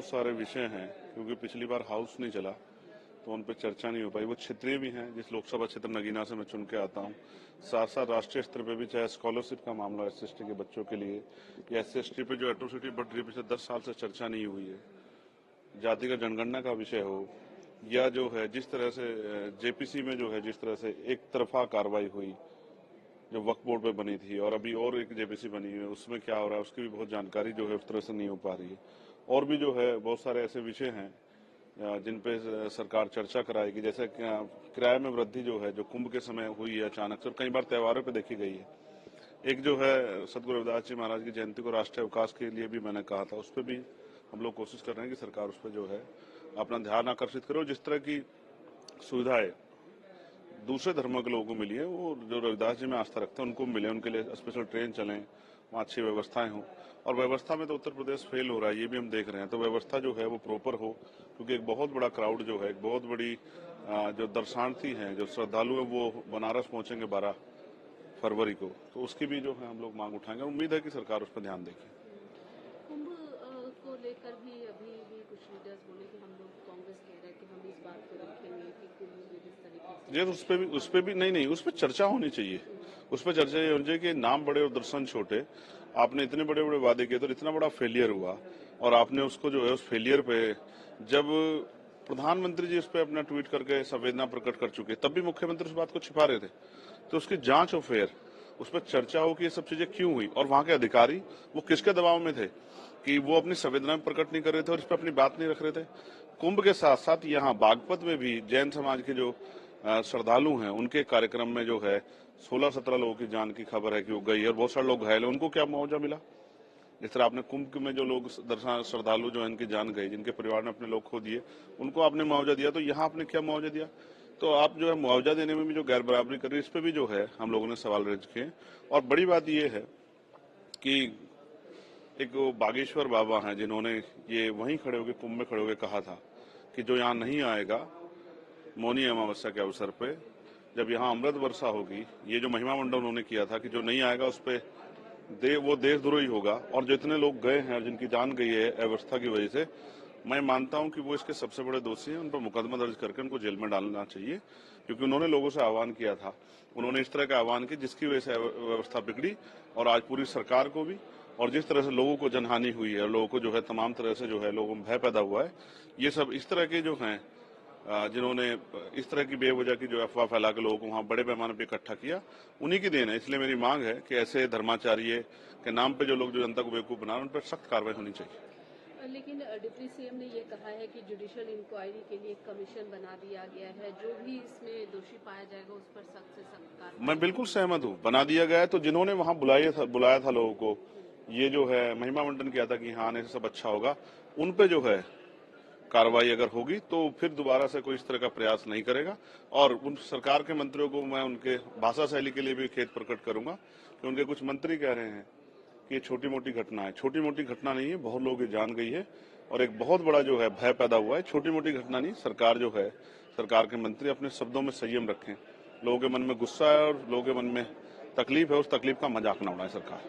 बहुत सारे विषय हैं, क्योंकि पिछली बार हाउस नहीं चला तो उन पर चर्चा नहीं हो पाई। वो क्षेत्रीय भी हैं, जिस लोकसभा क्षेत्र नगीना से मैं चुन के आता हूँ, साथ साथ राष्ट्रीय स्तर पे भी, चाहे स्कॉलरशिप का मामला SC/ST के बच्चों के लिए या SC/ST पे जो एट्रोसिटी बढ़ रही है पिछले 10 साल से चर्चा नहीं हुई है, जाति का जनगणना का विषय हो या जो है जिस तरह से JPC में जो है जिस तरह से एक तरफा कार्रवाई हुई जो वक्फ बोर्ड पे बनी थी, और अभी और एक JPC बनी है, उसमें क्या हो रहा है उसकी भी बहुत जानकारी जो है उस तरह से नहीं हो पा रही है। और भी जो है बहुत सारे ऐसे विषय हैं जिन पे सरकार चर्चा कराएगी, जैसे किराए में वृद्धि जो है जो कुंभ के समय हुई है अचानक से, और कई बार त्योहारों पे देखी गई है। एक जो है सदगुरु रविदास जी महाराज की जयंती को राष्ट्रीय अवकाश के लिए भी मैंने कहा था, उस पर भी हम लोग कोशिश कर रहे हैं कि सरकार उस पर जो है अपना ध्यान आकर्षित करे। जिस तरह की सुविधाएं दूसरे धर्मों के लोगों को मिली है, वो जो रविदास जी में आस्था रखते हैं उनको मिले, उनके लिए स्पेशल ट्रेन चलें, वहाँ अच्छी व्यवस्थाएं हों। और व्यवस्था में तो उत्तर प्रदेश फेल हो रहा है, ये भी हम देख रहे हैं। तो व्यवस्था जो है वो प्रॉपर हो, क्योंकि एक बहुत बड़ा क्राउड जो है, एक बहुत बड़ी जो दर्शनार्थी हैं, जो श्रद्धालु हैं, वो बनारस पहुंचेंगे 12 फरवरी को, तो उसकी भी जो है हम लोग मांग उठाएंगे। उम्मीद है कि सरकार उस पर ध्यान देगी। कुंभ को लेकर भी अभी भी कुछ लीडर्स बोले कि हम लोग, कांग्रेस कह रहे हैं कि हम इस बात को रखेंगे कि कुंभ में जिस तरीके से ये उस पे भी नहीं, उस पर चर्चा होनी चाहिए। उस पर चर्चा ये होनी चाहिए कि नाम बड़े और दर्शन छोटे। आपने इतने बड़े बड़े वादे किए तो इतना बड़ा फेलियर हुआ, और आपने उसको जो है उस फेलियर पे, जब प्रधानमंत्री जी उस पर अपना ट्वीट करके संवेदना प्रकट कर चुके, तब भी मुख्यमंत्री उस बात को छिपा रहे थे। तो उसकी जांच हो, फेयर उस पर चर्चा हो कि ये सब चीजें क्यों हुई, और वहां के अधिकारी वो किसके दबाव में थे कि वो अपनी संवेदना प्रकट नहीं कर रहे थे और इस पर अपनी बात नहीं रख रहे थे। कुंभ के साथ साथ यहाँ बागपत में भी जैन समाज के जो श्रद्धालु हैं, उनके कार्यक्रम में जो है 16-17 लोगों की जान की खबर है कि वो गई है, और बहुत सारे लोग घायल हैं। उनको क्या मुआवजा मिला? इस तरह आपने कुंभ में जो लोग दर्शन श्रद्धालु जो इनकी जान गई, जिनके परिवार ने अपने लोग खो दिए, उनको आपने मुआवजा दिया, तो यहाँ आपने क्या मुआवजा दिया? तो आप जो है मुआवजा देने में भी जो गैर बराबरी कर रही है, इस पे भी जो है हम लोगों ने सवाल रेज किए। और बड़ी बात ये है कि एक बागेश्वर बाबा हैं, जिन्होंने ये वहीं खड़े होकर, कुंभ में खड़े होकर कहा था कि जो यहाँ नहीं आएगा मौनी अमावस्या के अवसर पे, जब यहाँ अमृत वर्षा होगी, ये जो महिमा मंडल उन्होंने किया था कि जो नहीं आएगा उस पे वो देशद्रोही होगा। और जो इतने लोग गए हैं और जिनकी जान गई है अव्यवस्था की वजह से, मैं मानता हूं कि वो इसके सबसे बड़े दोषी हैं। उन पर मुकदमा दर्ज करके उनको जेल में डालना चाहिए, क्योंकि उन्होंने लोगों से आह्वान किया था, उन्होंने इस तरह का आह्वान किया जिसकी वजह से व्यवस्था बिगड़ी, और आज पूरी सरकार को भी, और जिस तरह से लोगों को जनहानि हुई है, लोगों को जो है तमाम तरह से जो है लोगों में भय पैदा हुआ है, ये सब इस तरह के जो हैं जिन्होंने इस तरह की बेवजह की जो अफवाह फैला के लोगों को वहां बड़े पैमाने पर इकट्ठा किया, उन्हीं की देन है। इसलिए मेरी मांग है कि ऐसे धर्माचार्य के नाम पे जो लोग जो जनता को बेवकूफ बना रहे हैं, उन पर सख्त कार्रवाई होनी चाहिए। लेकिन डिप्टी CM ने ये कहा है कि जुडिशियल इंक्वायरी के लिए कमीशन बना दिया गया है, जो भी इसमें दोषी पाया जाएगा उस पर सख्त से सख्त कार्रवाई। मैं बिल्कुल सहमत हूँ, बना दिया गया है। तो जिन्होंने वहां बुलाया था लोगों को, ये जो है महिमा मंडन किया था कि हाँ आने से सब अच्छा होगा, उन पे जो है कार्रवाई अगर होगी तो फिर दोबारा से कोई इस तरह का प्रयास नहीं करेगा। और उन सरकार के मंत्रियों को मैं उनके भाषा शैली के लिए भी खेद प्रकट करूंगा कि उनके कुछ मंत्री कह रहे हैं कि ये छोटी मोटी घटना है। छोटी मोटी घटना नहीं है, बहुत लोगों की जान गई है और एक बहुत बड़ा जो है भय पैदा हुआ है। छोटी मोटी घटना नहीं। सरकार जो है, सरकार के मंत्री अपने शब्दों में संयम रखें। लोगों के मन में गुस्सा है और लोगों के मन में तकलीफ है, उस तकलीफ का मजाक न उड़ाए सरकार।